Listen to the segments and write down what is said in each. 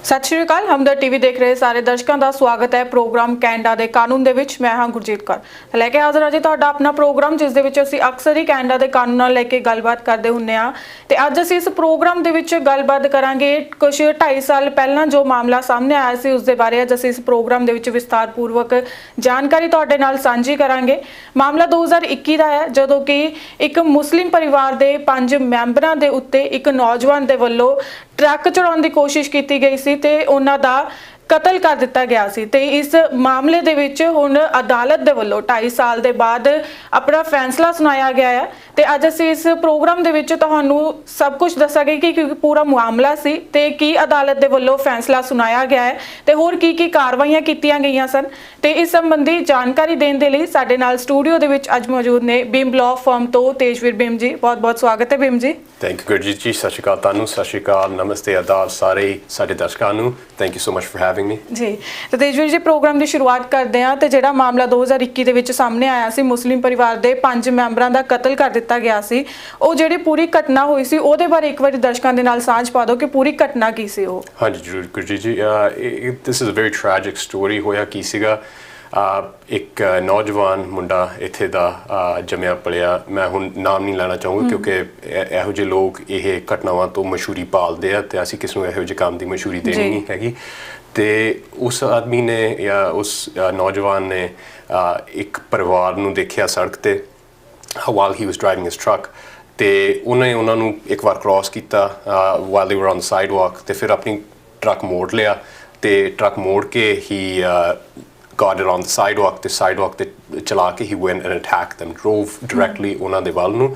सत श्री अकाल। हमदर्द टीवी देख रहे सारे दर्शकों का स्वागत है प्रोग्राम कैनेडा के कानून दे विच। मैं हाँ गुरजीत कौर लैके हाज़र अजे तुहाडा अपना प्रोग्राम जिस दे विच असीं अक्सर ही कैनेडा के कानून नाल लैके गलबात करते हुंदे आ ते अज असीं इस प्रोग्राम दे विच गलबात करांगे कुछ 2.5 साल पहलां जो मामला सामने आया सी उस दे बारे अज असीं इस प्रोग्राम दे विच विस्तारपूर्वक जानकारी तुहाडे नाल सांझी करांगे। मामला 2021 दा है जदों कि एक मुस्लिम परिवार के 5 मैंबरां दे उत्ते एक नौजवान दे वल्लों ट्रक चढ़ाउण दी कोशिश की गई सी ते उन्हां दा कतल कर दिता गया सी। ते इस मामले दे विच हुण अदालत दे वल्लों 2.5 साल दे बाद अपना फैसला सुनाया गया है ते अज असीं इस प्रोग्राम दे विच तुहानूं सब कुछ दसांगे कि पूरा मामला सी ते की अदालत दे वल्लों फैसला सुनाया गया है ते होर की कार्रवाइयां कीतियां गईयां सन ते इस संबंधी जानकारी देण दे लई साडे नाल स्टूडियो दे विच अज मौजूद ने बीम लॉ फर्म तो तेजवीर बीम जी। बहुत बहुत स्वागत है बीम जी। Thank you Gurjeet ji. सत श्री अकाल तुहानूं, सत श्री अकाल, नमस्ते, आदाब सारे साडे दर्शकां नूं। Thank you so much for having me जी। तो तेजवीर जी प्रोग्राम की शुरुआत करते हैं तो जिहड़ा मामला 2021 दे विच सामने आया सी मुस्लिम परिवार के 5 मैंबरां दा कतल कर दिता गया सी, वो जिहड़ी पूरी घटना हुई सी ਉਹਦੇ बारे एक बार दर्शकों के नाल सांझ पा दो कि पूरी घटना की सी वो। हाँ जी जरूर Gurjeet ji. This is a very tragic story. होया की सीगा एक नौजवान मुंडा इत्थे दा जम्मिया पलिया। मैं हुण नाम नहीं लेना चाहूँगा क्योंकि इहो ਜਿਹੇ लोग ਇਹ ਘਟਨਾਵਾਂ ਤੋਂ ਮਸ਼ਹੂਰੀ ਭਾਲਦੇ ਆ ਤੇ ਅਸੀਂ ਕਿਸ ਨੂੰ ਇਹੋ ਜਿਹੇ ਕੰਮ ਦੀ ਮਸ਼ਹੂਰੀ ਦੇਣੀ ਨਹੀਂ ਹੈਗੀ। ਤੇ ਉਸ ਆਦਮੀ ਨੇ ਜਾਂ ਉਸ ਨੌਜਵਾਨ ਨੇ ਇੱਕ ਪਰਿਵਾਰ ਨੂੰ ਦੇਖਿਆ ਸੜਕ ਤੇ while he was driving his truck ਤੇ ਉਹਨੇ ਉਹਨਾਂ ਨੂੰ ਇੱਕ ਵਾਰ ਕ੍ਰਾਸ ਕੀਤਾ while they were on the sidewalk ਤੇ ਫਿਰ ਆਪਣੀ ਟਰੱਕ ਮੋੜ ਲਿਆ ਤੇ ਟਰੱਕ ਮੋੜ ਕੇ he got it on the sidewalk ਤੇ sidewalk ਤੇ ਚਲਾ ਕੇ he went and attacked them, drove directly ਉਹਨਾਂ ਦੇ ਵੱਲ ਨੂੰ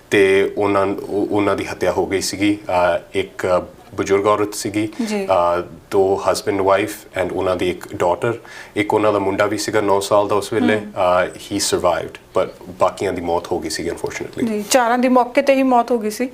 ਤੇ ਉਹਨਾਂ ਦੀ ਹੱਤਿਆ ਹੋ ਗਈ ਸੀਗੀ। ਇੱਕ ਬਜ਼ੁਰਗ ਔਰਤ ਸੀਗੀ, 2 ਹਸਬੈਂਡ ਵਾਈਫ ਐਂਡ ਉਹਨਾਂ ਦੀ ਇੱਕ ਡਾਟਰ, ਇੱਕ ਉਹਨਾਂ ਦਾ ਮੁੰਡਾ ਵੀ ਸੀਗਾ 9 ਸਾਲ ਦਾ ਉਸ ਵੇਲੇ। ਹੀ ਸਰਵਾਈਵਡ ਬਟ ਬਾਕੀਆਂ ਦੀ ਮੌਤ ਹੋ ਗਈ ਸੀ ਅਨਫੋਰਚੂਨੇਟਲੀ। ਜੀ, ਚਾਰਾਂ ਦੀ ਮੌਕੇ ਤੇ ਹੀ ਮੌਤ ਹੋ ਗਈ ਸੀ।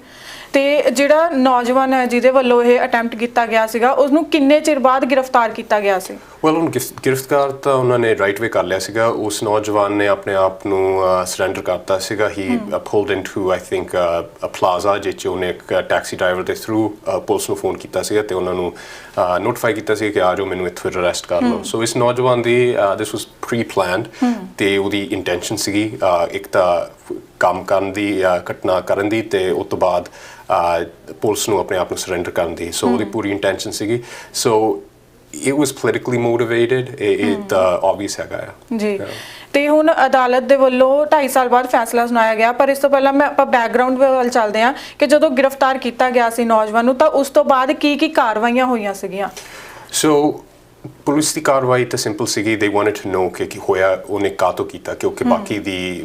ਤੇ ਜਿਹੜਾ ਨੌਜਵਾਨ ਹੈ ਜਿਹਦੇ ਵੱਲੋਂ ਇਹ ਅਟੈਂਪਟ ਕੀਤਾ ਗਿਆ ਸੀਗਾ ਉਸਨੂੰ ਕਿੰਨੇ ਚਿਰ ਬਾਅਦ ਗ੍ਰਿਫਤਾਰ ਕੀਤਾ ਗਿਆ ਸੀ? ਵੈਲ ਹੁਣ ਗ੍ਰਿਫਤਾਰ ਤਾਂ ਉਹਨਾਂ ਨੇ ਰਾਈਟ ਵੇ ਕਰ ਲਿਆ ਸੀਗਾ। ਉਸ ਨੌਜਵਾਨ ਨੇ ਆਪਣੇ ਆਪ ਨੂੰ ਸਰੈਂਡਰ ਕਰਤਾ ਸੀਗਾ। ਹੀ ਪੁਲਡ into I think uh plaza ਜਿੱਥੇ ਉਹਨੇ ਇੱਕ ਟੈਕਸੀ ਡਰਾਈਵਰ ਦੇ ਥਰੂ ਪੁਲਿਸ ਨੂੰ ਫੋਨ ਕੀਤਾ ਸੀਗਾ ਤੇ ਉਹਨਾਂ ਨੂੰ ਨੋਟੀਫਾਈ ਕੀਤਾ ਸੀ ਕਿ ਆ ਜਾਓ ਮੈਨੂੰ ਇੱਥੇ ਅਰੈਸਟ ਕਰ ਲਓ। ਸੋ ਇਸ ਨੌਜਵਾਨ ਦੀ ਦਿਸ ਵਾਸ ਪ੍ਰੀ ਪਲਾਨਡ ਤੇ ਉਹਦੀ ਇੰਟੈਂਸ਼ਨ ਸੀਗੀ ਇੱਕ ਤਾਂ ਕੰਮ ਕਰਨ ਦੀ ਘਟਨਾ ਕਰਨ ਦੀ ਤੇ ਉਸ ਤੋਂ ਬਾਅਦ ਪੁਲਿਸ ਨੂੰ ਆਪਣੇ ਆਪ ਨੂੰ ਸਰੈਂਡਰ ਕਰਨ ਦੀ। ਸੋ ਉਹਦੀ ਪੂਰੀ ਇੰਟੈਂਸ਼ਨ ਸੀਗੀ। ਸੋ it was politically motivated. It obvious ਹੈਗਾ ਆ ਜੀ। ਤੇ ਹੁਣ ਅਦਾਲਤ ਦੇ ਵੱਲੋਂ 2.5 ਸਾਲ ਬਾਅਦ ਫੈਸਲਾ ਸੁਣਾਇਆ ਗਿਆ, ਪਰ ਇਸ ਤੋਂ ਪਹਿਲਾਂ ਆਪਾਂ ਬੈਕਗ੍ਰਾਉਂਡ ਵੱਲ ਚੱਲਦੇ ਹਾਂ ਕਿ ਜਦੋਂ ਗ੍ਰਿਫਤਾਰ ਕੀਤਾ ਗਿਆ ਸੀ ਨੌਜਵਾਨ ਨੂੰ ਤਾਂ ਉਸ ਤੋਂ ਬਾਅਦ ਕੀ ਕਾਰਵਾਈਆਂ ਹੋਈਆਂ ਸੀਗੀਆਂ? ਸੋ ਪੁਲਿਸ ਦੀ ਕਾਰਵਾਈ ਤਾਂ ਸਿੰਪਲ ਸੀਗੀ। they wanted to know ਕਿ ਹੋਇਆ ਉਹਨੇ ਕਾਹਤੋਂ ਕੀਤਾ ਕਿਉਂਕਿ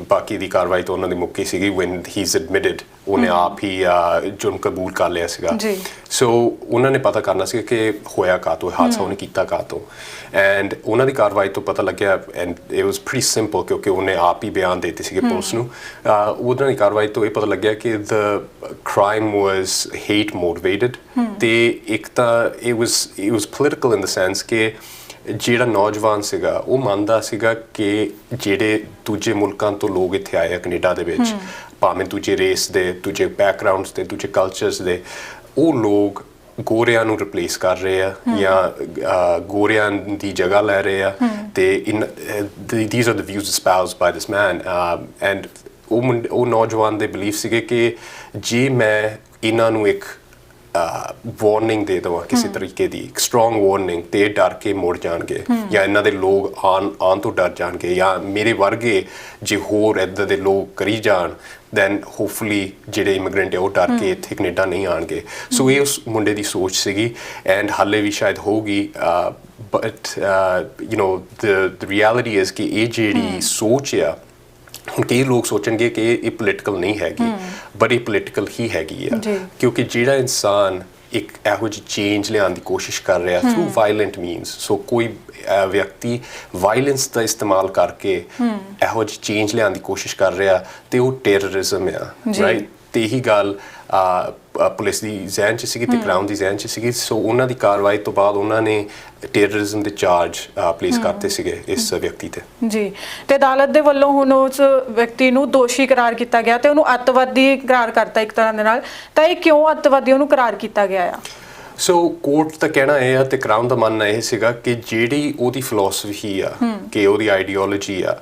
ਬਾਕੀ ਦੀ ਕਾਰਵਾਈ ਤਾਂ ਉਹਨਾਂ ਦੀ ਮੁੱਕੀ ਸੀਗੀ when he's admitted ਉਹਨੇ ਆਪ ਹੀ ਜੁਰਮ ਕਬੂਲ ਕਰ ਲਿਆ ਸੀਗਾ। ਸੋ ਉਹਨਾਂ ਨੇ ਪਤਾ ਕਰਨਾ ਸੀ ਕਿ ਹੋਇਆ ਕਾਹਤੋਂ ਹਾਦਸਾ ਉਹਨੇ ਕੀਤਾ ਕਾਹਤੋਂ ਐਂਡ ਉਹਨਾਂ ਦੀ ਕਾਰਵਾਈ ਤੋਂ ਪਤਾ ਲੱਗਿਆ and it was pretty simple ਕਿਉਂਕਿ ਉਹਨੇ ਆਪ ਹੀ ਬਿਆਨ ਦੇ ਦਿੱਤੇ ਸੀਗੇ ਪੁਲਿਸ ਨੂੰ। ਉਹਨਾਂ ਦੀ ਕਾਰਵਾਈ ਤੋਂ ਇਹ ਪਤਾ ਲੱਗਿਆ ਕਿ the crime was hate motivated ਤੇ ਇੱਕ ਤਾਂ it was political in the sense ਕਿ ਜਿਹੜਾ ਨੌਜਵਾਨ ਸੀਗਾ ਉਹ ਮੰਨਦਾ ਸੀਗਾ ਕਿ ਜਿਹੜੇ ਦੂਜੇ ਮੁਲਕਾਂ ਤੋਂ ਲੋਕ ਇੱਥੇ ਆਏ ਆ ਕੈਨੇਡਾ ਦੇ ਵਿੱਚ ਭਾਵੇਂ ਦੂਜੇ ਰੇਸ ਦੇ, ਦੂਜੇ ਬੈਕਗਰਾਊਂਡਸ ਦੇ, ਦੂਜੇ ਕਲਚਰਸ ਦੇ, ਉਹ ਲੋਕ ਗੋਰਿਆਂ ਨੂੰ ਰਿਪਲੇਸ ਕਰ ਰਹੇ ਆ ਜਾਂ ਗੋਰਿਆਂ ਦੀ ਜਗ੍ਹਾ ਲੈ ਰਹੇ ਆ ਤੇ these are the views espoused by this man and ਉਹ ਨੌਜਵਾਨ ਦੇ ਬਿਲੀਫ ਸੀਗੇ ਕਿ ਜੇ ਮੈਂ ਇਹਨਾਂ ਨੂੰ ਇੱਕ ਵਾਰਨਿੰਗ ਦੇ ਦੇਵਾਂ ਕਿਸੇ ਤਰੀਕੇ ਦੀ ਇੱਕ ਸਟਰੋਂਗ ਵਾਰਨਿੰਗ ਤੇ ਡਰ ਕੇ ਮੁੜ ਜਾਣਗੇ ਜਾਂ ਇਹਨਾਂ ਦੇ ਲੋਕ ਆਉਣ ਤੋਂ ਡਰ ਜਾਣਗੇ ਜਾਂ ਮੇਰੇ ਵਰਗੇ ਜੇ ਹੋਰ ਇੱਦਾਂ ਦੇ ਲੋਕ ਕਰੀ ਜਾਣ then hopefully ਜਿਹੜੇ ਇਮੀਗ੍ਰੈਂਟ ਹੈ ਉਹ ਡਰ ਕੇ ਇੱਥੇ ਕੈਨੇਡਾ ਨਹੀਂ ਆਉਣਗੇ। ਸੋ ਇਹ ਉਸ ਮੁੰਡੇ ਦੀ ਸੋਚ ਸੀਗੀ ਐਂਡ ਹਾਲੇ ਵੀ ਸ਼ਾਇਦ ਹੋਊਗੀ but you know the reality is ਕਿ ਇਹ ਜਿਹੜੀ ਸੋਚ ਆ ਹੁਣ ਕਈ ਲੋਕ ਸੋਚਣਗੇ ਕਿ ਇਹ ਪੋਲੀਟੀਕਲ ਨਹੀਂ ਹੈਗੀ ਬਟ ਇਹ ਪੋਲੀਟੀਕਲ ਹੀ ਹੈਗੀ ਆ ਕਿਉਂਕਿ ਜਿਹੜਾ ਇਨਸਾਨ ਇੱਕ ਇਹੋ ਜਿਹੀ ਚੇਂਜ ਲਿਆਉਣ ਦੀ ਕੋਸ਼ਿਸ਼ ਕਰ ਰਿਹਾ ਥਰੂ ਵਾਇਲੈਂਟ ਮੀਨਸ। ਸੋ ਕੋਈ ਵਿਅਕਤੀ ਵਾਇਲੈਂਸ ਦਾ ਇਸਤੇਮਾਲ ਕਰਕੇ ਇਹੋ ਜਿਹੀ ਚੇਂਜ ਲਿਆਉਣ ਦੀ ਕੋਸ਼ਿਸ਼ ਕਰ ਰਿਹਾ ਤੇ ਉਹ ਟੈਰਰਿਜ਼ਮ ਆ ਰਾਈਟ। ਤੇ ਇਹੀ ਗੱਲ ਪੁਲਿਸ ਦੀ ਜ਼ਹਿਨ 'ਚ ਸੀਗੀ ਤੇ ਕਰਾਊਨ ਦੀ ਜ਼ਹਿਨ 'ਚ ਸੀਗੀ। ਸੋ ਉਹਨਾਂ ਦੀ ਕਾਰਵਾਈ ਤੋਂ ਬਾਅਦ ਉਹਨਾਂ ਨੇ ਟੈਰਰਿਜ਼ਮ ਦੇ ਚਾਰਜ ਪਲੇਸ ਕਰਤੇ ਸੀਗੇ ਇਸ ਵਿਅਕਤੀ ਤੇ ਜੀ ਤੇ ਅਦਾਲਤ ਦੇ ਵੱਲੋਂ ਹੁਣ ਉਸ ਵਿਅਕਤੀ ਨੂੰ ਦੋਸ਼ੀ ਕਰਾਰ ਕੀਤਾ ਗਿਆ ਤੇ ਉਹਨੂੰ ਅੱਤਵਾਦੀ ਕਰਾਰ ਕਰਤਾ ਇੱਕ ਤਰ੍ਹਾਂ ਦੇ ਨਾਲ। ਤਾਂ ਇਹ ਕਿਉਂ ਅੱਤਵਾਦੀ ਉਹਨੂੰ ਕਰਾਰ ਕੀਤਾ ਗਿਆ ਆ? ਸੋ ਕੋਰਟ ਦਾ ਕਹਿਣਾ ਇਹ ਆ ਤੇ ਕਰਾਊਨ ਦਾ ਮੰਨਣਾ ਇਹ ਸੀਗਾ ਕਿ ਜਿਹੜੀ ਉਹਦੀ ਫਿਲਾਸਫੀ ਆ ਕਿ ਉਹਦੀ ਆਈਡੀਓਲੋਜੀ ਆ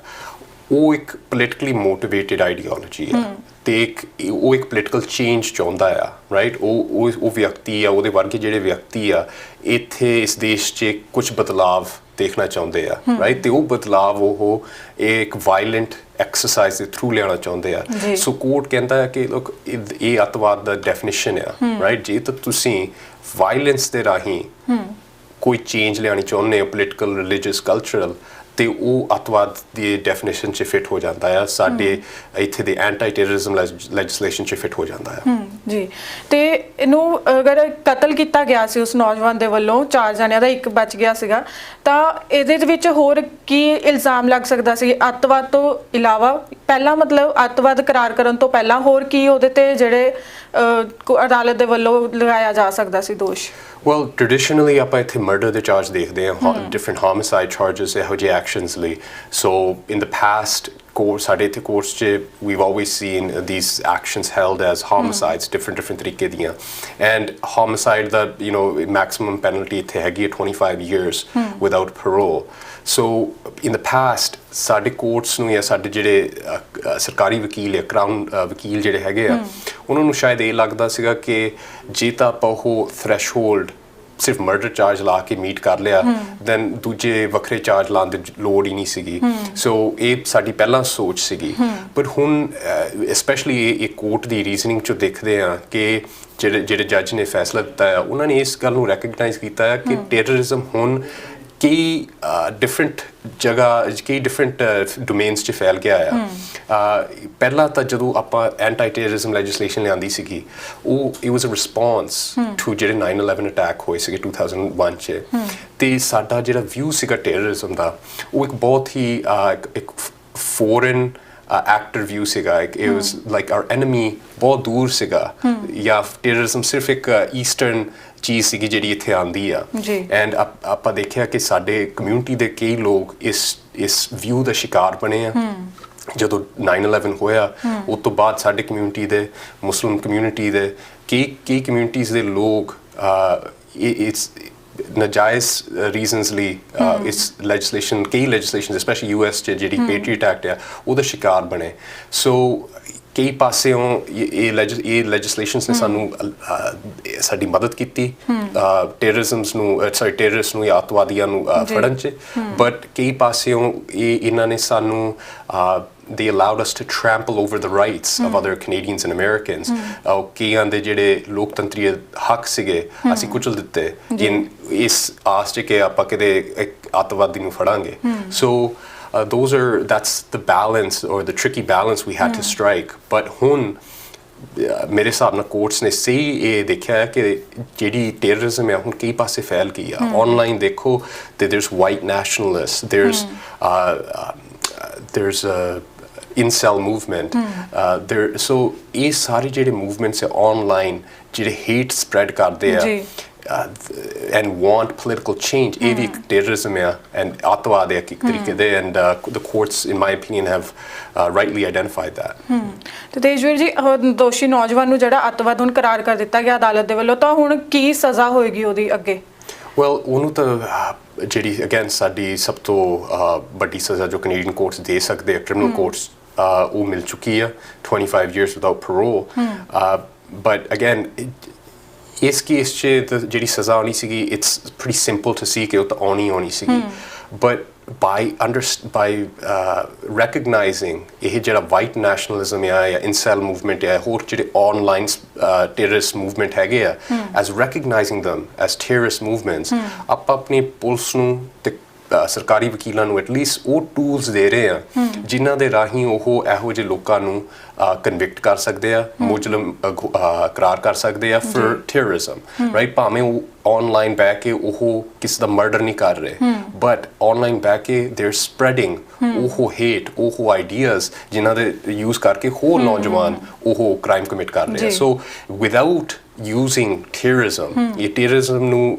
ਉਹ ਇੱਕ ਪੋਲੀਟੀਕਲੀ ਮੋਟੀਵੇਟਿਡ ਆਈਡੀਓਲੋਜੀ ਆ ਤੇ ਉਹ ਇੱਕ ਪੋਲੀਟੀਕਲ ਚੇਂਜ ਚਾਹੁੰਦਾ ਆ ਰਾਈਟ ਉਹ ਵਿਅਕਤੀ ਆ ਉਹਦੇ ਵਰਗੇ ਜਿਹੜੇ ਵਿਅਕਤੀ ਆ ਇੱਥੇ ਇਸ ਦੇਸ਼ 'ਚ ਕੁਝ ਬਦਲਾਵ ਦੇਖਣਾ ਚਾਹੁੰਦੇ ਆ ਰਾਈਟ ਤੇ ਉਹ ਬਦਲਾਵ ਉਹ ਇੱਕ ਵਾਇਲੈਂਟ ਐਕਸਰਸਾਈਜ਼ ਦੇ ਥਰੂ ਲਿਆਉਣਾ ਚਾਹੁੰਦੇ ਆ ਸੋ ਕੋਰਟ ਕਹਿੰਦਾ ਹੈ ਕਿ ਲੋਕ ਇਹ ਅੱਤਵਾਦ ਦਾ ਡੈਫੀਨੇਸ਼ਨ ਆ ਰਾਈਟ ਜੇ ਤਾਂ ਤੁਸੀਂ ਵਾਇਲੈਂਸ ਦੇ ਰਾਹੀਂ ਕੋਈ ਚੇਂਜ ਲਿਆਉਣੀ ਚਾਹੁੰਦੇ ਹੋ ਪੋਲੀਟੀਕਲ ਰਿਲੀਜੀਅਸ ਕਲਚਰਲ ਤੇ ਉਹ ਅੱਤਵਾਦ ਦੀ ਡੈਫੀਨੇਸ਼ਨ 'ਚ ਫਿੱਟ ਹੋ ਜਾਂਦਾ ਆ ਸਾਡੇ ਇੱਥੇ ਦੇ ਐਂਟੀ ਟੈਰਰਿਜ਼ਮ ਲੈਜਿਸਲੇਸ਼ਨ 'ਚ ਫਿੱਟ ਹੋ ਜਾਂਦਾ ਆ ਜੀ ਤੇ ਇਹਨੂੰ ਅਗਰ ਕਤਲ ਕੀਤਾ ਗਿਆ ਸੀ ਉਸ ਨੌਜਵਾਨ ਦੇ ਵੱਲੋਂ 4 ਜਣਿਆਂ ਦਾ ਇੱਕ ਬਚ ਗਿਆ ਸੀਗਾ ਤਾਂ ਇਹਦੇ ਵਿੱਚ ਹੋਰ ਕੀ ਇਲਜ਼ਾਮ ਲੱਗ ਸਕਦਾ ਸੀ ਅੱਤਵਾਦ ਤੋਂ ਇਲਾਵਾ ਪਹਿਲਾਂ ਮਤਲਬ ਅੱਤਵਾਦ ਕਰਾਰ ਕਰਨ ਤੋਂ ਪਹਿਲਾਂ ਹੋਰ ਕੀ ਉਹਦੇ ਤੇ ਜਿਹੜੇ ਅਦਾਲਤ ਦੇ ਵੱਲੋਂ ਲਗਾਇਆ ਜਾ ਸਕਦਾ ਸੀ ਦੋਸ਼ Well, traditionally, ਆਪਾਂ ਇੱਥੇ murder ਦੇ charge ਦੇਖਦੇ ਹਾਂ different homicide charges ਇਹੋ ਜਿਹੇ actions ਲਈ so in the past ਸਾਡੇ ਇੱਥੇ courts 'ਚ we've always seen these actions held as homicides different ਤਰੀਕੇ ਦੀਆਂ and homicide the maximum penalty ਇੱਥੇ ਹੈਗੀ 25 years without parole so in the past ਸਾਡੇ ਕੋਰਟਸ ਨੂੰ ਜਾਂ ਸਾਡੇ ਜਿਹੜੇ ਸਰਕਾਰੀ ਵਕੀਲ ਜਾਂ ਕਰਾਊਨ ਵਕੀਲ ਜਿਹੜੇ ਹੈਗੇ ਆ ਉਹਨਾਂ ਨੂੰ ਸ਼ਾਇਦ ਇਹ ਲੱਗਦਾ ਸੀਗਾ ਕਿ ਜੇ ਤਾਂ ਆਪਾਂ ਉਹ ਥ੍ਰੈਸ਼ਹੋਲਡ ਸਿਰਫ ਮਰਡਰ ਚਾਰਜ ਲਾ ਕੇ ਮੀਟ ਕਰ ਲਿਆ ਦੈਨ ਦੂਜੇ ਵੱਖਰੇ ਚਾਰਜ ਲਾਉਣ ਦੀ ਲੋੜ ਹੀ ਨਹੀਂ ਸੀਗੀ ਸੋ ਇਹ ਸਾਡੀ ਪਹਿਲਾਂ ਸੋਚ ਸੀਗੀ ਪਰ ਹੁਣ ਸਪੈਸ਼ਲੀ ਇਹ ਕੋਰਟ ਦੀ ਰੀਜ਼ਨਿੰਗ 'ਚੋਂ ਦੇਖਦੇ ਆ ਕਿ ਜਿਹੜੇ ਜੱਜ ਨੇ ਫੈਸਲਾ ਦਿੱਤਾ ਆ ਉਹਨਾਂ ਨੇ ਇਸ ਗੱਲ ਨੂੰ ਰੈਕਗਨਾਈਜ਼ ਕੀਤਾ ਹੈ ਕਿ ਟੈਰਰਿਜ਼ਮ ਹੁਣ ਕਈ ਡਿਫਰੈਂਟ ਜਗ੍ਹਾ ਕਈ ਡਿਫਰੈਂਟ ਡੋਮੇਨਸ 'ਚ ਫੈਲ ਗਿਆ ਆ ਪਹਿਲਾਂ ਤਾਂ ਜਦੋਂ ਆਪਾਂ ਐਂਟੀ ਟੈਰਰਿਜ਼ਮ ਲੈਜਿਸਲੇਸ਼ਨ ਲਿਆਂਦੀ ਸੀਗੀ ਉਹ it was a response to ਜਿਹੜੇ 9/11 ਅਟੈਕ ਹੋਏ ਸੀਗੇ 2001 'ਚ ਤੇ ਸਾਡਾ ਜਿਹੜਾ ਵਿਊ ਸੀਗਾ ਟੈਰਰਿਜ਼ਮ ਦਾ ਉਹ ਇੱਕ ਬਹੁਤ ਹੀ ਇੱਕ ਫੋਰਨ actor view ਸੀਗਾ it was like our enemy ਬਹੁਤ ਦੂਰ ਸੀਗਾ ਜਾਂ ਟੈਰਰਿਜ਼ਮ ਸਿਰਫ ਇੱਕ ਈਸਟਰਨ ਚੀਜ਼ ਸੀਗੀ ਜਿਹੜੀ ਇੱਥੇ ਆਂਦੀ ਆ ਐਂਡ ਆਪਾਂ ਦੇਖਿਆ ਕਿ ਸਾਡੇ ਕਮਿਊਨਿਟੀ ਦੇ ਕਈ ਲੋਕ ਇਸ ਵਿਊ ਦਾ ਸ਼ਿਕਾਰ ਬਣੇ ਆ ਜਦੋਂ 9/11 ਹੋਇਆ ਉਸ ਤੋਂ ਬਾਅਦ ਸਾਡੇ ਕਮਿਊਨਿਟੀ ਦੇ ਮੁਸਲਿਮ ਕਮਿਊਨਿਟੀ ਦੇ ਕਈ ਕਮਿਊਨਿਟੀਜ਼ ਦੇ ਲੋਕ ਇਟਸ ਨਾਜਾਇਜ਼ ਰੀਜ਼ਨਸ ਲਈ ਇਸ ਲੈਜਿਸਲੇਸ਼ਨ ਕਈ ਲੈਜਿਸਲੇਸ਼ਨ ਸਪੈਸ਼ਲੀ US 'ਚ ਜਿਹੜੀ ਪੈਟਰੀਅਟ ਐਕਟ ਆ ਉਹਦਾ ਸ਼ਿਕਾਰ ਬਣੇ ਸੋ ਕਈ ਪਾਸਿਓਂ ਇਹ ਲੈਜਿਸਲੇਸ਼ਨਸ ਨੇ ਸਾਨੂੰ ਸਾਡੀ ਮਦਦ ਕੀਤੀ ਟੈਰਰਿਸਟ ਨੂੰ ਜਾਂ ਅੱਤਵਾਦੀਆਂ ਨੂੰ ਫੜਨ 'ਚ ਬਟ ਕਈ ਪਾਸਿਓਂ ਇਹਨਾਂ ਨੇ ਸਾਨੂੰ they allowed us to trample over the rights of other Canadians and Americans ਕਈਆਂ ਦੇ ਜਿਹੜੇ ਲੋਕਤੰਤਰੀ ਹੱਕ ਸੀਗੇ ਅਸੀਂ ਕੁਚਲ ਦਿੱਤੇ ਇਸ ਆਸ 'ਚ ਕਿ ਆਪਾਂ ਕਿਤੇ ਇੱਕ ਅੱਤਵਾਦੀ ਨੂੰ ਫੜਾਂਗੇ so that's the balance or the tricky balance we had to strike but ਹੁਣ ਮੇਰੇ ਹਿਸਾਬ ਨਾਲ ਕੋਰਟਸ ਨੇ ਸਹੀ ਇਹ ਦੇਖਿਆ ਹੈ ਕਿ ਜਿਹੜੀ ਟੈਰਰਿਜ਼ਮ ਹੈ ਹੁਣ ਕਈ ਪਾਸੇ ਫੈਲ ਗਈ ਆ ਆਨਲਾਈਨ ਦੇਖੋ ਤੇ there's white nationalists there's a incel movement so ਇਹ ਸਾਰੇ ਜਿਹੜੇ movements ਹੈ online ਜਿਹੜੇ hate spread ਕਰਦੇ ਆ and want political change ਇਹ ਵੀ ਇੱਕ terrorism ਹੈ and ਅੱਤਵਾਦ ਹੈ ਇੱਕ ਤਰੀਕੇ ਦੇ and the courts in my opinion have rightly identified that ਤੇ ਤੇਜਵੀਰ ਜੀ ਦੋਸ਼ੀ ਨੌਜਵਾਨ ਨੂੰ ਜਿਹੜਾ ਅੱਤਵਾਦ ਹੁਣ ਕਰਾਰ ਕਰ ਦਿੱਤਾ ਗਿਆ ਅਦਾਲਤ ਦੇ ਵੱਲੋਂ ਤਾਂ ਹੁਣ ਕੀ ਸਜ਼ਾ ਹੋਏਗੀ ਉਹਦੀ ਅੱਗੇ well ਉਹਨੂੰ ਤਾਂ ਜਿਹੜੀ ਅਗੇਨ ਸਾਡੀ ਸਭ ਤੋਂ ਵੱਡੀ ਸਜ਼ਾ ਜੋ ਕੈਨੇਡੀਅਨ ਕੋਰਟਸ ਦੇ ਸਕਦੇ ਆ ਕ੍ਰਿਮੀਨਲ ਕੋਰਟਸ ਉਹ ਮਿਲ ਚੁੱਕੀ ਆ 25 years without parole but again ਇਸ ਕੇਸ 'ਚ ਜਿਹੜੀ ਸਜ਼ਾ ਆਉਣੀ ਸੀਗੀ it's pretty simple to see ਕਿ ਉਹ ਤਾਂ ਆਉਣੀ ਸੀਗੀ ਬਟ by recognizing ਇਹ ਜਿਹੜਾ ਵਾਈਟ ਨੈਸ਼ਨਲਿਜ਼ਮ ਆ ਜਾਂ ਇਨਸੈਲ ਮੂਵਮੈਂਟ ਆ ਹੋਰ ਜਿਹੜੇ ਆਨਲਾਈਨ ਟੈਰਰਿਸਟ ਮੂਵਮੈਂਟ ਹੈਗੇ ਆ as recognizing them as terrorist movements ਆਪਾਂ ਆਪਣੀ ਪੁਲਿਸ ਨੂੰ ਤੇ ਸਰਕਾਰੀ ਵਕੀਲਾਂ ਨੂੰ ਐਟਲੀਸਟ ਉਹ ਟੂਲਸ ਦੇ ਰਹੇ ਆ ਜਿਨ੍ਹਾਂ ਦੇ ਰਾਹੀਂ ਉਹ ਇਹੋ ਜਿਹੇ ਲੋਕਾਂ ਨੂੰ ਕਨਵਿਕਟ ਕਰ ਸਕਦੇ ਆ ਮੁਜਰਮ ਕਰਾਰ ਕਰ ਸਕਦੇ ਆ ਫॉर ਟੈਰਰਿਜ਼ਮ ਰਾਈਟ ਭਾਵੇਂ ਉਹ ਆਨਲਾਈਨ ਬਹਿ ਕੇ ਉਹ ਕਿਸੇ ਦਾ ਮਰਡਰ ਨਹੀਂ ਕਰ ਰਹੇ ਬਟ ਆਨਲਾਈਨ ਬਹਿ ਕੇ ਦੇ ਆਰ ਸਪਰੈਡਿੰਗ ਉਹ ਹੇਟ ਉਹ ਆਈਡੀਆਜ਼ ਜਿਨ੍ਹਾਂ ਦੇ ਯੂਜ਼ ਕਰਕੇ ਹੋਰ ਨੌਜਵਾਨ ਉਹ ਕ੍ਰਾਈਮ ਕਮਿਟ ਕਰ ਰਹੇ ਆ ਸੋ ਵਿਦਆਊਟ using terrorism ਇਹ terrorism ਨੂੰ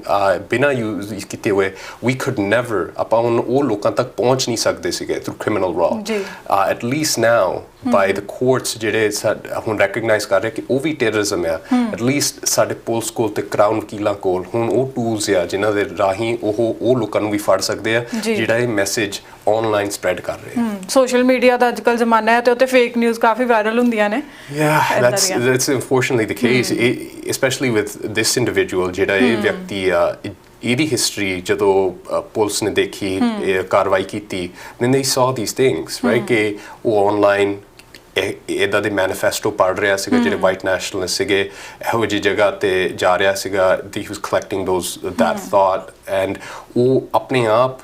ਬਿਨਾਂ use ਕੀਤੇ ਹੋਏ we could never ਆਪਾਂ ਉਹ ਲੋਕਾਂ ਤੱਕ ਪਹੁੰਚ ਨਹੀਂ ਸਕਦੇ ਸੀਗੇ through criminal law at least now by the courts ਜਿਹੜੇ ਹੁਣ recognize ਕਰ ਰਹੇ ਕਿ ਉਹ ਵੀ terrorism ਆ at least ਸਾਡੇ ਪੁਲਿਸ ਕੋਲ ਤੇ ਕਰਾਊਨ ਵਕੀਲਾਂ ਕੋਲ ਹੁਣ ਉਹ ਟੂਲਸ ਆ ਜਿਨ੍ਹਾਂ ਦੇ ਰਾਹੀਂ ਉਹ ਲੋਕਾਂ ਨੂੰ ਵੀ ਫੜ ਸਕਦੇ ਆ ਜਿਹੜਾ ਇਹ ਮੈਸੇਜ ਆਨਲਾਈਨ ਸਪਰੈਡ ਕਰ ਰਹੇ ਆ ਸੋਸ਼ਲ ਮੀਡੀਆ ਦਾ ਅੱਜਕੱਲ ਜ਼ਮਾਨਾ ਹੈ ਤੇ ਉੱਤੇ ਫੇਕ ਨਿਊਜ਼ ਕਾਫੀ ਵਾਇਰਲ ਹੁੰਦੀਆਂ ਨੇ that's unfortunately the case especially with this individual ਜਿਹੜਾ ਇਹ ਵਿਅਕਤੀ ਆ ਇਹਦੀ ਹਿਸਟਰੀ ਜਦੋਂ ਪੁਲਿਸ ਨੇ ਦੇਖੀ ਕਾਰਵਾਈ ਕੀਤੀ then they saw these things right ਕਿ ਉਹ ਆਨਲਾਈਨ ਇਹਦਾ ਦੇ ਮੈਨੀਫੈਸਟੋ ਪੜ੍ਹ ਰਿਹਾ ਸੀਗਾ ਜਿਹੜੇ ਵਾਈਟ ਨੈਸ਼ਨਲਿਸਟ ਸੀਗੇ ਇਹੋ ਜਿਹੀ ਜਗ੍ਹਾ ਤੇ ਜਾ ਰਿਹਾ ਸੀਗਾ he was collecting that thought and ਉਹ ਆਪਣੇ ਆਪ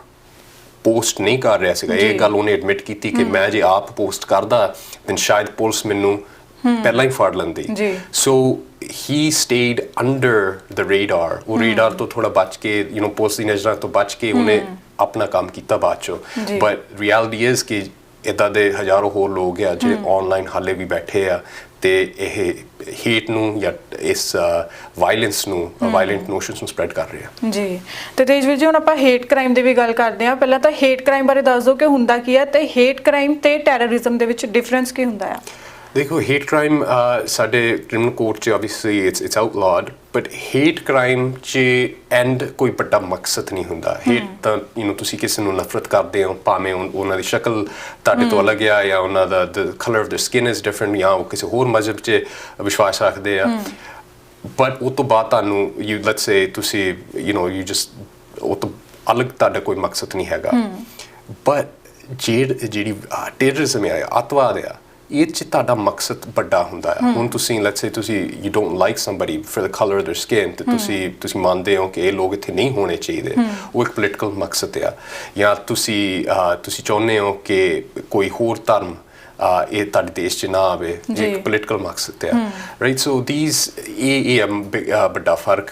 ਪੋਸਟ ਨਹੀਂ ਕਰ ਰਿਹਾ ਸੀਗਾ ਇਹ ਗੱਲ ਉਹਨੇ ਐਡਮਿਟ ਕੀਤੀ ਕਿ ਮੈਂ ਜੇ ਆਪ ਪੋਸਟ ਕਰਦਾ then ਸ਼ਾਇਦ ਪੁਲਿਸ ਮੈਨੂੰ ਪਹਿਲਾਂ ਹੀ ਫੜ ਲੈਂਦੀ so he stayed under the radar ਉਹ radar ਤੋਂ ਥੋੜਾ ਬਚ ਕੇ ਪੁਲਿਸ ਦੀ ਨਜ਼ਰਾਂ ਤੋਂ ਬਚ ਕੇ ਉਹਨੇ ਆਪਣਾ ਕੰਮ ਕੀਤਾ ਬਾਅਦ ਚੋਂ but reality is ਕਿ ਇੱਦਾਂ ਦੇ ਹਜ਼ਾਰੋਂ ਹੋਰ ਲੋਕ ਆ ਜਿਹੜੇ ਆਨਲਾਈਨ ਹਾਲੇ ਵੀ ਬੈਠੇ ਆ ਤੇ ਇਹ ਹੇਟ ਨੂੰ ਜਾਂ ਇਸ ਵਾਇਲੈਂਸ ਨੂੰ ਵਾਇਲੈਂਟ ਨੋਸ਼ਨਸ ਨੂੰ ਸਪਰੈਡ ਕਰ ਰਹੇ ਆ ਜੀ ਤੇ ਤੇਜਵੀਰ ਜੀ ਹੁਣ ਆਪਾਂ ਹੇਟ ਕ੍ਰਾਈਮ ਦੀ ਵੀ ਗੱਲ ਕਰਦੇ ਆ ਪਹਿਲਾਂ ਤਾਂ ਹੇਟ ਕ੍ਰਾਈਮ ਬਾਰੇ ਦੱਸ ਦਿਓ ਕਿ ਹੁੰਦਾ ਕੀ ਹੈ ਤੇ ਹੇਟ ਕ੍ਰਾਈਮ ਤੇ ਟੈਰਰਿਜ਼ਮ ਦੇ ਵਿੱਚ ਡਿਫਰੈਂਸ ਕੀ ਹੁੰਦਾ ਆ ਦੇਖੋ ਹੇਟ ਕ੍ਰਾਈਮ ਸਾਡੇ ਕ੍ਰਿਮੀਨਲ ਕੋਡ 'ਚ obviously it's outlawed but hate crime 'ਚ ਐਂਡ ਕੋਈ ਵੱਡਾ ਮਕਸਦ ਨਹੀਂ ਹੁੰਦਾ ਹੇਟ ਤਾਂ ਤੁਸੀਂ ਕਿਸੇ ਨੂੰ ਨਫ਼ਰਤ ਕਰਦੇ ਹੋ ਭਾਵੇਂ ਉਹਨਾਂ ਦੀ ਸ਼ਕਲ ਤੁਹਾਡੇ ਤੋਂ ਅਲੱਗ ਆ ਜਾਂ ਉਹਨਾਂ ਦਾ colour of the skin is different ਜਾਂ ਉਹ ਕਿਸੇ ਹੋਰ ਮਜ਼ਹਬ 'ਚ ਵਿਸ਼ਵਾਸ ਰੱਖਦੇ ਆ ਬਟ ਉਹ ਤੋਂ ਬਾਅਦ ਤੁਹਾਨੂੰ ਲੈਟਸ ਸੇ ਤੁਸੀਂ ਯੂ ਜਸਟ ਉਹ ਤੋਂ ਅਲੱਗ ਤੁਹਾਡਾ ਕੋਈ ਮਕਸਦ ਨਹੀਂ ਹੈਗਾ ਬਟ ਜਿਹੜੀ ਟੈਰਰਿਜ਼ਮ ਆ ਅੱਤਵਾਦ ਆ ਇਹ 'ਚ ਤੁਹਾਡਾ ਮਕਸਦ ਵੱਡਾ ਹੁੰਦਾ ਹੈ ਹੁਣ ਤੁਸੀਂ ਲੈਟਸ ਸੇ ਤੁਸੀਂ you don't like somebody for the colour of there skin ਤੇ ਤੁਸੀਂ ਮੰਨਦੇ ਹੋ ਕਿ ਇਹ ਲੋਕ ਇੱਥੇ ਨਹੀਂ ਹੋਣੇ ਚਾਹੀਦੇ ਉਹ ਇੱਕ ਪੋਲੀਟੀਕਲ ਮਕਸਦ ਆ ਜਾਂ ਤੁਸੀਂ ਚਾਹੁੰਦੇ ਹੋ ਕਿ ਕੋਈ ਹੋਰ ਧਰਮ ਇਹ ਤੁਹਾਡੇ ਦੇਸ਼ 'ਚ ਨਾ ਆਵੇ ਇੱਕ ਪੋਲੀਟੀਕਲ ਮਕਸਦ ਆ ਰਾਈਟ ਸੋ ਥੀਸ ਇਹ ਵੱਡਾ ਫਰਕ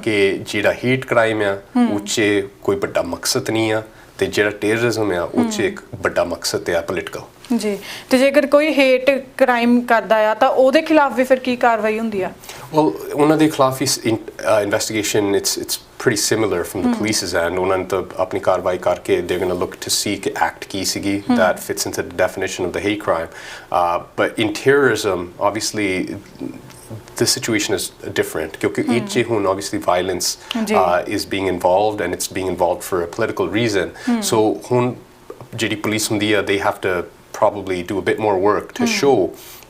ਕਿ ਜਿਹੜਾ ਹੇਟ ਕ੍ਰਾਈਮ ਆ ਉਹ 'ਚ ਕੋਈ ਵੱਡਾ ਮਕਸਦ ਨਹੀਂ ਆ ਤੇ ਜਿਹੜਾ ਟੈਰਰਿਜ਼ਮ ਆ ਉਹ 'ਚ ਇੱਕ ਵੱਡਾ ਮਕਸਦ ਆ ਪੋਲੀਟੀਕਲ ਜੀ ਤੇ ਜੇਕਰ ਕੋਈ ਹੇਟ ਕ੍ਰਾਈਮ ਕਰਦਾ ਆ ਤਾਂ ਉਹਦੇ ਖਿਲਾਫ ਵੀ ਫਿਰ ਕੀ ਕਾਰਵਾਈ ਹੁੰਦੀ ਆ well ਉਹਨਾਂ ਦੇ ਖਿਲਾਫ investigation it's pretty similar from the police's end ਉਹਨਾਂ ਨੇ ਤਾਂ ਆਪਣੀ ਕਾਰਵਾਈ ਕਰਕੇ they're going to look to see ਕਿ ਐਕਟ ਕੀ ਸੀਗੀ that fits into the definition of the hate crime but in terrorism obviously the situation is different because each hun obviously violence is being involved and it's being involved for a political reason so hun jehdi police hundi they have to probably do a bit more work to show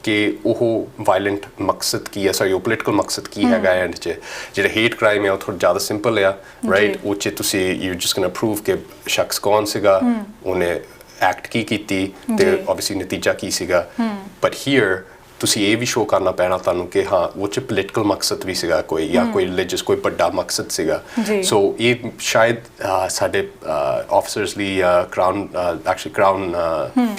ਕਿ ਉਹ violent ਮਕਸਦ ਕੀ ਹੈ sorry ਉਹ political ਮਕਸਦ ਕੀ ਹੈਗਾ and 'ਚ ਜਿਹੜਾ hate crime ਹੈ ਉਹ ਥੋੜਾ ਜ਼ਿਆਦਾ ਸਿੰਪਲ ਆ ਰਾਈਟ ਉਹ 'ਚ ਤੁਸੀਂ you just going to prove ਕਿ ਸ਼ਖਸ ਕੌਣ ਸੀਗਾ ਉਹਨੇ ਐਕਟ ਕੀ ਕੀਤੀ ਤੇ ਆਬਵੀਅਸਲੀ ਨਤੀਜਾ ਕੀ ਸੀਗਾ ਬਟ ਹੀਅਰ ਤੁਸੀਂ ਇਹ ਵੀ ਸ਼ੋਅ ਕਰਨਾ ਪੈਣਾ ਤੁਹਾਨੂੰ ਕਿ ਹਾਂ ਉਹ 'ਚ ਪੋਲੀਟੀਕਲ ਮਕਸਦ ਵੀ ਸੀਗਾ ਕੋਈ ਜਾਂ ਕੋਈ ਰਿਲੀਜੀਅਸ ਕੋਈ ਵੱਡਾ ਮਕਸਦ ਸੀਗਾ ਸੋ ਇਹ ਸ਼ਾਇਦ ਸਾਡੇ ਆਫਿਸਰਸ ਲਈ ਕਰਾਊਨ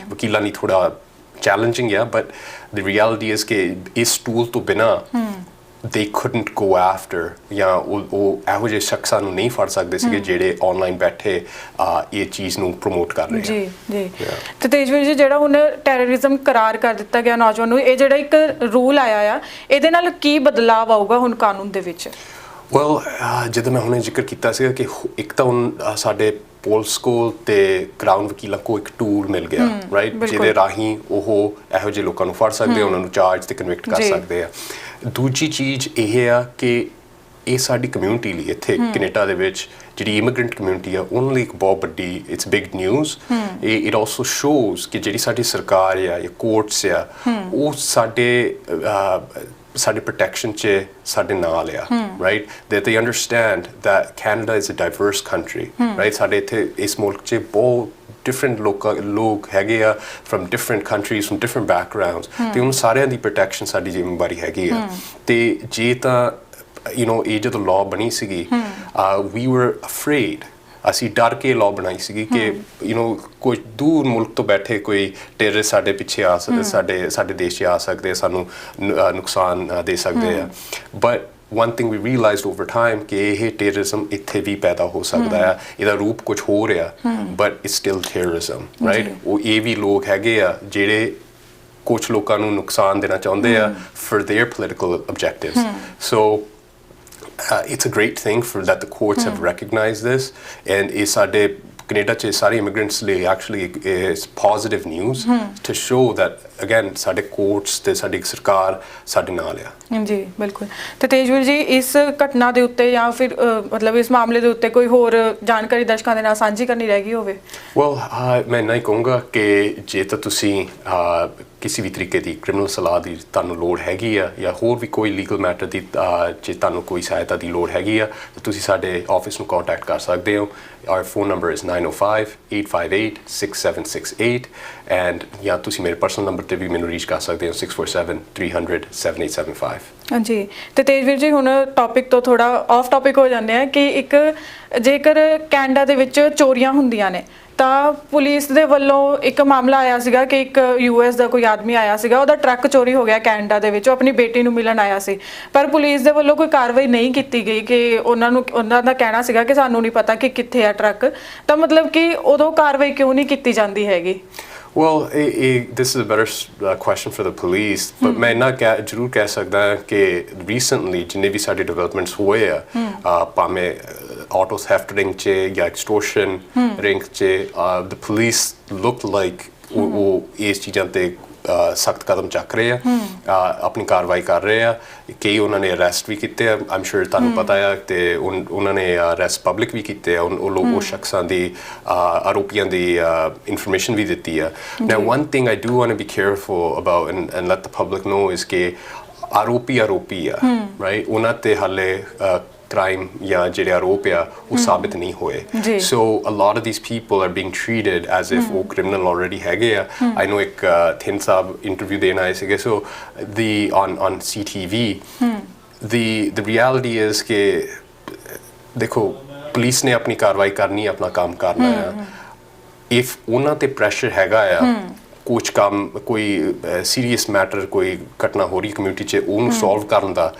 ਵਕੀਲਾਂ ਲਈ ਥੋੜਾ challenging but the reality is ਕਿ ਇਸ ਟੂਲ ਤੋਂ ਬਿਨਾਂ they couldn't go after ਜਾਂ ਉਹ ਇਹੋ ਜਿਹੇ ਸ਼ਖਸਾਂ ਨੂੰ ਨਹੀਂ ਫੜ ਸਕਦੇ ਸੀਗੇ ਜਿਹੜੇ ਆਨਲਾਈਨ ਬੈਠੇ ਇਹ ਚੀਜ਼ ਨੂੰ ਪ੍ਰਮੋਟ ਕਰ ਰਹੇ ਜੀ ਤੇ ਤੇਜਵੀਰ ਜੀ ਜਿਹੜਾ ਹੁਣ ਟੈਰਰਿਜ਼ਮ ਕਰਾਰ ਕਰ ਦਿੱਤਾ ਗਿਆ ਨੌਜਵਾਨ ਨੂੰ ਇਹ ਜਿਹੜਾ ਇੱਕ ਰੂਲ ਆਇਆ ਆ ਇਹਦੇ ਨਾਲ ਕੀ ਬਦਲਾਵ ਆਊਗਾ ਹੁਣ ਕਾਨੂੰਨ ਦੇ ਵਿੱਚ well ਜਦੋਂ ਮੈਂ ਹੁਣੇ ਜ਼ਿਕਰ ਕੀਤਾ ਸੀਗਾ ਕਿ ਇੱਕ ਤਾਂ ਹੁਣ ਸਾਡੇ ਪੁਲਿਸ ਕੋਲ ਤੇ ਕਰਾਊਨ ਵਕੀਲਾਂ ਕੋਲ ਇੱਕ ਟੂਲ ਮਿਲ ਗਿਆ ਰਾਈਟ ਜਿਹਦੇ ਰਾਹੀਂ ਉਹ ਇਹੋ ਜਿਹੇ ਲੋਕਾਂ ਨੂੰ ਫੜ ਸਕਦੇ ਉਹਨਾਂ ਨੂੰ ਚਾਰਜ ਤੇ ਕਨਵਿਕਟ ਕਰ ਸਕਦੇ ਆ ਦੂਜੀ ਚੀਜ਼ ਇਹ ਆ ਕਿ ਇਹ ਸਾਡੀ ਕਮਿਊਨਿਟੀ ਲਈ ਇੱਥੇ ਕੈਨੇਡਾ ਦੇ ਵਿੱਚ ਜਿਹੜੀ ਇਮੀਗ੍ਰੈਂਟ ਕਮਿਊਨਿਟੀ ਆ ਉਹਨਾਂ ਲਈ ਇੱਕ ਬਹੁਤ ਵੱਡੀ it's big news it also shows ਕਿ ਜਿਹੜੀ ਸਾਡੀ ਸਰਕਾਰ ਆ ਜਾਂ ਕੋਰਟਸ ਆ ਉਹ ਸਾਡੇ protection 'ਚ ਸਾਡੇ ਨਾਲ ਆ right that they understand that Canada is a diverse country right ਸਾਡੇ ਇੱਥੇ ਇਸ ਮੁਲਕ 'ਚ ਬਹੁਤ different ਲੋਕ ਹੈਗੇ ਆ from different countries from different backgrounds ਤੇ ਉਹਨਾਂ ਸਾਰਿਆਂ ਦੀ protection ਸਾਡੀ ਜ਼ਿੰਮੇਵਾਰੀ ਹੈਗੀ ਆ ਤੇ ਜੇ ਤਾਂ ਇਹ ਜਦੋਂ law ਬਣੀ ਸੀਗੀ we were afraid ਅਸੀਂ ਡਰ ਕੇ ਲਾਅ ਬਣਾਈ ਸੀਗੀ ਕਿ ਕੋਈ ਦੂਰ ਮੁਲਕ ਤੋਂ ਬੈਠੇ ਕੋਈ ਟੈਰਰਿਸਟ ਸਾਡੇ ਪਿੱਛੇ ਆ ਸਕਦੇ ਸਾਡੇ ਦੇਸ਼ 'ਚ ਆ ਸਕਦੇ ਸਾਨੂੰ ਨੁਕਸਾਨ ਦੇ ਸਕਦੇ ਆ but one thing we realized over time ਕਿ ਇਹ terrorism ਇੱਥੇ ਵੀ ਪੈਦਾ ਹੋ ਸਕਦਾ ਆ ਇਹਦਾ ਰੂਪ ਕੁਝ ਹੋਰ ਆ but it's still terrorism right ਉਹ ਇਹ ਵੀ ਲੋਕ ਹੈਗੇ ਆ ਜਿਹੜੇ ਕੁਝ ਲੋਕਾਂ ਨੂੰ ਨੁਕਸਾਨ ਦੇਣਾ ਚਾਹੁੰਦੇ ਆ for their political objectives. So it's a great thing for that the courts have recognized this, and ਇਹ ਸਾਡੇ ਕੈਨੇਡਾ 'ਚ ਸਾਰੇ ਇਮੀਗ੍ਰੈਂਟਸ ਲਈ ਐਕਚੁਅਲੀ ਇਸ positive news to show that again ਸਾਡੇ ਕੋਰਟਸ ਤੇ ਸਾਡੀ ਸਰਕਾਰ ਸਾਡੇ ਨਾਲ ਆ। ਜੀ ਬਿਲਕੁਲ। ਤੇ ਤੇਜਵੀਰ ਜੀ, ਇਸ ਘਟਨਾ ਦੇ ਉੱਤੇ ਜਾਂ ਫਿਰ ਮਤਲਬ ਇਸ ਮਾਮਲੇ ਦੇ ਉੱਤੇ ਕੋਈ ਹੋਰ ਜਾਣਕਾਰੀ ਦਰਸ਼ਕਾਂ ਦੇ ਨਾਲ ਸਾਂਝੀ ਕਰਨੀ ਰਹਿ ਗਈ ਹੋਵੇ? ਮੈਂ ਇੰਨਾ ਹੀ ਕਹੂੰਗਾ ਕਿ ਜੇ ਤਾਂ ਤੁਸੀਂ ਕਿਸੇ ਵੀ ਤਰੀਕੇ ਦੀ ਕ੍ਰਿਮੀਨਲ ਸਲਾਹ ਦੀ ਤੁਹਾਨੂੰ ਲੋੜ ਹੈਗੀ ਆ ਜਾਂ ਹੋਰ ਵੀ ਕੋਈ ਲੀਗਲ ਮੈਟਰ ਦੀ ਜੇ ਤੁਹਾਨੂੰ ਕੋਈ ਸਹਾਇਤਾ ਦੀ ਲੋੜ ਹੈਗੀ ਆ ਤਾਂ ਤੁਸੀਂ ਸਾਡੇ ਆਫਿਸ ਨੂੰ ਕੰਟੈਕਟ ਕਰ ਸਕਦੇ ਹੋ। Our phone number is 905-858-6768 and ਜਾਂ ਤੁਸੀਂ ਮੇਰੇ ਪਰਸਨਲ ਨੰਬਰ ਤੇ ਵੀ ਮੈਨੂੰ ਰੀਚ ਕਰ ਸਕਦੇ ਹੋ 647-300-7875। ਹਾਂਜੀ। ਤੇ ਤੇਜਵੀਰ ਜੀ, ਹੁਣ ਟੌਪਿਕ ਤੋਂ ਥੋੜਾ ਆਫ ਟੌਪਿਕ ਹੋ ਜਾਂਦੇ ਆ ਕਿ ਇੱਕ ਜੇਕਰ ਕੈਨੇਡਾ ਦੇ ਵਿੱਚ ਚੋਰੀਆਂ ਹੁੰਦੀਆਂ ਨੇ ਤਾਂ ਪੁਲਿਸ ਦੇ ਵੱਲੋਂ ਇੱਕ ਮਾਮਲਾ ਆਇਆ ਸੀਗਾ ਕਿ ਇੱਕ US ਦਾ ਕੋਈ ਆਦਮੀ ਆਇਆ ਸੀਗਾ, ਉਹਦਾ ਟਰੱਕ ਚੋਰੀ ਹੋ ਗਿਆ ਕੈਨੇਡਾ ਦੇ ਵਿੱਚ, ਉਹ ਆਪਣੀ ਬੇਟੀ ਨੂੰ ਮਿਲਣ ਆਇਆ ਸੀ, ਪਰ ਪੁਲਿਸ ਦੇ ਵੱਲੋਂ ਕੋਈ ਕਾਰਵਾਈ ਨਹੀਂ ਕੀਤੀ ਗਈ ਕਿ ਉਹਨਾਂ ਦਾ ਕਹਿਣਾ ਸੀਗਾ ਕਿ ਸਾਨੂੰ ਨਹੀਂ ਪਤਾ ਕਿ ਕਿੱਥੇ ਆ ਟਰੱਕ, ਤਾਂ ਮਤਲਬ ਕਿ ਉਦੋਂ ਕਾਰਵਾਈ ਕਿਉਂ ਨਹੀਂ ਕੀਤੀ ਜਾਂਦੀ ਹੈਗੀ? Well, this is a better question for the police, but ਮੈਂ ਇੰਨਾ ਜ਼ਰੂਰ ਕਹਿ ਸਕਦਾ ਕਿ recently ਜਿੰਨੇ ਵੀ ਸਾਡੇ developments ਹੋਏ ਆ ਭਾਵੇਂ auto theft ring 'ਚ ਜਾਂ extortion ring 'ਚ the police looked like ਉਹ ਇਸ ਚੀਜ਼ਾਂ ਤੇ ਸਖਤ ਕਦਮ ਚੱਕ ਰਹੇ ਆ, ਆਪਣੀ ਕਾਰਵਾਈ ਕਰ ਰਹੇ ਆ। ਕਈ ਉਹਨਾਂ ਨੇ ਅਰੈਸਟ ਵੀ ਕੀਤੇ ਆ, ਆਮ ਸ਼ੋਰ ਤੁਹਾਨੂੰ ਪਤਾ ਆ, ਤੇ ਉਹਨਾਂ ਨੇ ਅਰੈਸਟ ਪਬਲਿਕ ਵੀ ਕੀਤੇ ਆ, ਉਹ ਸ਼ਖਸਾਂ ਦੀ ਆਰੋਪੀਆਂ ਦੀ ਇਨਫੋਰਮੇਸ਼ਨ ਵੀ ਦਿੱਤੀ ਆ। Now one thing I do want to be careful about and let the public know is ਕਿ ਆਰੋਪੀ ਆ, right? ਉਹਨਾਂ ਤੇ ਹਾਲੇ crime ਜਾਂ ਜਿਹੜੇ ਆਰੋਪ ਆ ਉਹ ਸਾਬਿਤ ਨਹੀਂ ਹੋਏ। So a lot of these people are being treated as if ਉਹ criminal already ਹੈਗੇ ਆ। I know ਇੱਕ ਥਿੰਨ ਸਾਹਿਬ ਇੰਟਰਵਿਊ ਦੇਣ ਆਏ ਸੀਗੇ, so on CTV the reality is ਕਿ ਦੇਖੋ ਪੁਲਿਸ ਨੇ ਆਪਣੀ ਕਾਰਵਾਈ ਕਰਨੀ, ਆਪਣਾ ਕੰਮ ਕਰਨਾ ਆ। if ਉਹਨਾਂ ਤੇ ਪ੍ਰੈਸ਼ਰ ਹੈਗਾ ਆ ਕੁਝ ਕੰਮ, ਕੋਈ ਸੀਰੀਅਸ ਮੈਟਰ, ਕੋਈ ਘਟਨਾ ਹੋ ਰਹੀ ਕਮਿਊਨਿਟੀ 'ਚ, ਉਹਨੂੰ ਸੋਲਵ ਕਰਨ ਦਾ,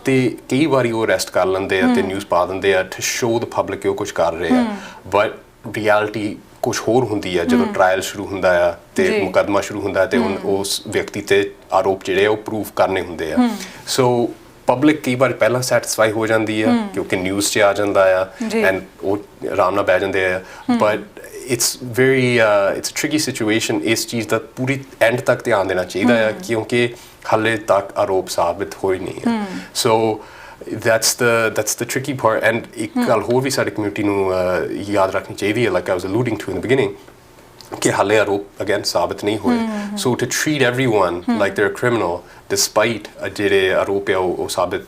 ਤੇ ਕਈ ਵਾਰੀ ਉਹ ਅਰੈਸਟ ਕਰ ਲੈਂਦੇ ਆ ਤੇ ਨਿਊਜ਼ ਪਾ ਦਿੰਦੇ ਆ ਟੂ ਸ਼ੋ ਦ ਪਬਲਿਕ ਕਿ ਉਹ ਕੁਝ ਕਰ ਰਹੇ ਆ, ਬਟ ਰਿਐਲਿਟੀ ਕੁਝ ਹੋਰ ਹੁੰਦੀ ਆ। ਜਦੋਂ ਟ੍ਰਾਇਲ ਸ਼ੁਰੂ ਹੁੰਦਾ ਆ ਤੇ ਮੁਕੱਦਮਾ ਸ਼ੁਰੂ ਹੁੰਦਾ ਤੇ ਉਸ ਵਿਅਕਤੀ ਤੇ ਆਰੋਪ ਜਿਹੜੇ ਆ ਉਹ ਪ੍ਰੂਵ ਕਰਨੇ ਹੁੰਦੇ ਆ। ਸੋ ਪਬਲਿਕ ਕਈ ਵਾਰ ਪਹਿਲਾਂ ਸੈਟੀਸਫਾਈ ਹੋ ਜਾਂਦੀ ਆ ਕਿਉਂਕਿ ਨਿਊਜ਼ 'ਚ ਆ ਜਾਂਦਾ ਆ ਐਂਡ ਉਹ ਆਰਾਮ ਨਾਲ ਬਹਿ ਜਾਂਦੇ ਆ, but it's a tricky situation। ਇਸ ਚੀਜ਼ ਦਾ ਪੂਰੀ ਐਂਡ ਤੱਕ ਧਿਆਨ ਦੇਣਾ ਚਾਹੀਦਾ ਹੈ ਕਿਉਂਕਿ ਹਾਲੇ ਤੱਕ ਆਰੋਪ ਸਾਬਿਤ ਹੋਏ ਨਹੀਂ ਹੈ। ਸੋ that's the tricky part, and ਇੱਕ ਗੱਲ ਹੋਰ ਵੀ ਸਾਡੀ ਕਮਿਊਨਿਟੀ ਨੂੰ ਯਾਦ ਰੱਖਣੀ ਚਾਹੀਦੀ ਹੈ, like I was alluding to in the beginning, ਕਿ ਹਾਲੇ ਆਰੋਪ ਅਗੇਨ ਸਾਬਿਤ ਨਹੀਂ ਹੋਏ। so to treat everyone like they're a criminal despite ਜਿਹੜੇ ਆਰੋਪ ਆ ਉਹ ਸਾਬਿਤ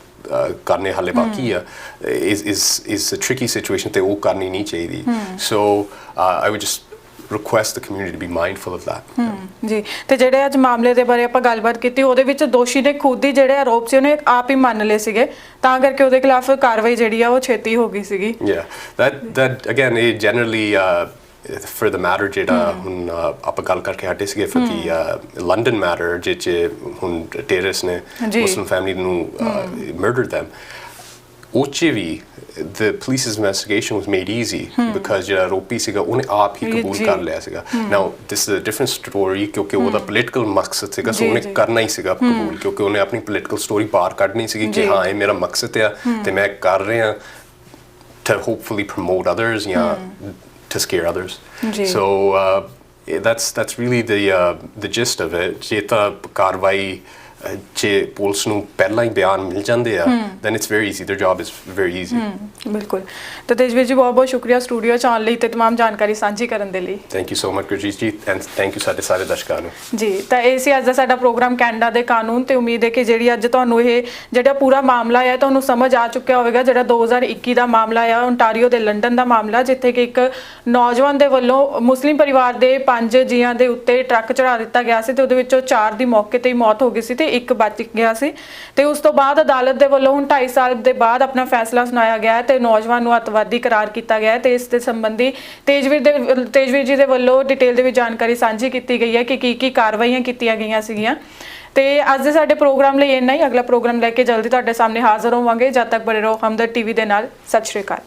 ਕਰਨੇ ਹਾਲੇ ਬਾਕੀ ਆ is a tricky situation ਤੇ ਉਹ ਕਰਨੀ ਨਹੀਂ ਚਾਹੀਦੀ। so I would just request the community to be mindful of that। ਜੀ, ਤੇ ਜਿਹੜੇ ਅੱਜ ਮਾਮਲੇ ਦੇ ਬਾਰੇ ਆਪਾਂ ਗੱਲਬਾਤ ਕੀਤੀ ਉਹਦੇ ਵਿੱਚ ਦੋਸ਼ੀ ਨੇ ਖੁਦ ਹੀ ਜਿਹੜੇ ਆਰੋਪ ਸੀ ਉਹਨੇ ਆਪ ਹੀ ਮੰਨ ਲਏ ਸੀਗੇ, ਤਾਂ ਕਰਕੇ ਉਹਦੇ ਖਿਲਾਫ ਕਾਰਵਾਈ ਜਿਹੜੀ ਆ ਉਹ ਛੇਤੀ ਹੋ ਗਈ ਸੀਗੀ। yeah that again it generally for the matter ਜਿਹੜਾ ਹੁਣ ਆਪਾਂ ਗੱਲ ਕਰਕੇ ਹਟੇ ਸੀਗੇ for the London matter ਜਿਹ ਹੁਣ terrorist ਨੇ Muslim family ਨੂੰ murdered them, ਉਹ 'ਚ ਵੀ the police's investigation was made easy because ਜਿਹੜਾ ਆਰੋਪੀ ਸੀਗਾ ਉਹਨੇ ਆਪ ਹੀ ਕਬੂਲ ਕਰ ਲਿਆ ਸੀਗਾ। now this is a different story ਕਿਉਂਕਿ ਉਹਦਾ ਪੋਲੀਟੀਕਲ ਮਕਸਦ ਸੀਗਾ, ਸੋ ਉਹਨੇ ਕਰਨਾ ਹੀ ਸੀਗਾ ਕਬੂਲ ਕਿਉਂਕਿ ਉਹਨੇ ਆਪਣੀ ਪੋਲੀਟੀਕਲ ਸਟੋਰੀ ਬਾਹਰ ਕੱਢਣੀ ਸੀਗੀ ਕਿ ਹਾਂ ਇਹ ਮੇਰਾ ਮਕਸਦ ਆ ਤੇ ਮੈਂ ਕਰ ਰਿਹਾ to hopefully promote others ਜਾਂ to scare others। so that's really the gist of it। ਜੇ ਤਾਂ ਕਾਰਵਾਈ ਜੇ ਪੁਲਿਸ ਨੂੰ ਪਹਿਲਾਂ ਹੀ ਬਿਆਨ ਮਿਲ ਜਾਂਦੇ ਆ then it's very easy, their job is very easy। ਬਿਲਕੁਲ। ਤਾਂ ਤੇਜਵੀਰ ਜੀ, ਬਹੁਤ ਬਹੁਤ ਸ਼ੁਕਰੀਆ ਸਟੂਡੀਓ 'ਚ ਆਉਣ ਲਈ ਤੇ तमाम ਜਾਣਕਾਰੀ ਸਾਂਝੀ ਕਰਨ ਦੇ ਲਈ। Thank you so much Gurjeet ji, and thank you ਸਾਡੇ ਸਾਰੇ ਦਰਸ਼ਕਾਂ ਨੂੰ। ਜੀ, ਤਾਂ ਇਹ ਸੀ ਅੱਜ ਦਾ ਸਾਡਾ ਪ੍ਰੋਗਰਾਮ ਕੈਨੇਡਾ ਦੇ ਕਾਨੂੰਨ, ਤੇ ਉਮੀਦ ਹੈ ਕਿ ਜਿਹੜੀ ਅੱਜ ਤੁਹਾਨੂੰ ਇਹ ਜਿਹੜਾ ਪੂਰਾ ਮਾਮਲਾ ਹੈ ਤੁਹਾਨੂੰ ਸਮਝ ਆ ਚੁੱਕਿਆ ਹੋਵੇਗਾ। ਜਿਹੜਾ 2021 ਦਾ ਮਾਮਲਾ ਆ ਓਨਟਾਰੀਓ ਦੇ ਲੰਡਨ ਦਾ ਮਾਮਲਾ, ਜਿੱਥੇ ਕਿ ਇੱਕ ਨੌਜਵਾਨ ਦੇ ਵੱਲੋਂ ਮੁਸਲਿਮ ਪਰਿਵਾਰ ਦੇ 5 ਜੀਆਂ ਦੇ ਉੱਤੇ ਟਰੱਕ ਚੜਾ ਦਿੱਤਾ ਗਿਆ ਸੀ ਤੇ ਉਹਦੇ ਵਿੱਚੋਂ 4 ਦੀ ਮੌਕੇ ਤੇ ਹੀ ਮੌਤ ਹੋ ਗਈ ਸੀ ਤੇ ਇੱਕ ਬਚ ਗਿਆ ਸੀ। ਤੇ ਉਸ ਤੋਂ ਬਾਅਦ ਅਦਾਲਤ ਦੇ ਵੱਲੋਂ ਹੁਣ 2.5 ਸਾਲ ਦੇ ਬਾਅਦ ਆਪਣਾ ਫੈਸਲਾ ਸੁਣਾਇਆ ਗਿਆ ਹੈ ਤੇ ਨੌਜਵਾਨ ਨੂੰ ਅੱਤਵਾਦੀ ਕਰਾਰ ਕੀਤਾ ਗਿਆ ਹੈ ਤੇ ਇਸ ਦੇ ਸੰਬੰਧੀ ਤੇਜਵੀਰ ਜੀ ਦੇ ਵੱਲੋਂ ਡਿਟੇਲ ਦੇ ਵਿੱਚ ਜਾਣਕਾਰੀ ਸਾਂਝੀ ਕੀਤੀ ਗਈ ਹੈ ਕਿ ਕੀ ਕਾਰਵਾਈਆਂ ਕੀਤੀਆਂ ਗਈਆਂ ਸੀਗੀਆਂ। ਤੇ ਅੱਜ ਦੇ ਸਾਡੇ ਪ੍ਰੋਗਰਾਮ ਲਈ ਇੰਨਾ ਹੀ। ਅਗਲਾ ਪ੍ਰੋਗਰਾਮ ਲੈ ਕੇ ਜਲਦੀ ਤੁਹਾਡੇ ਸਾਹਮਣੇ ਹਾਜ਼ਰ ਹੋਵਾਂਗੇ। ਜਦ ਤੱਕ ਬਣੇ ਰਹੋ ਹਮਦਰਦ TV ਦੇ ਨਾਲ। ਸਤਿ ਸ਼੍ਰੀ ਅਕਾਲ।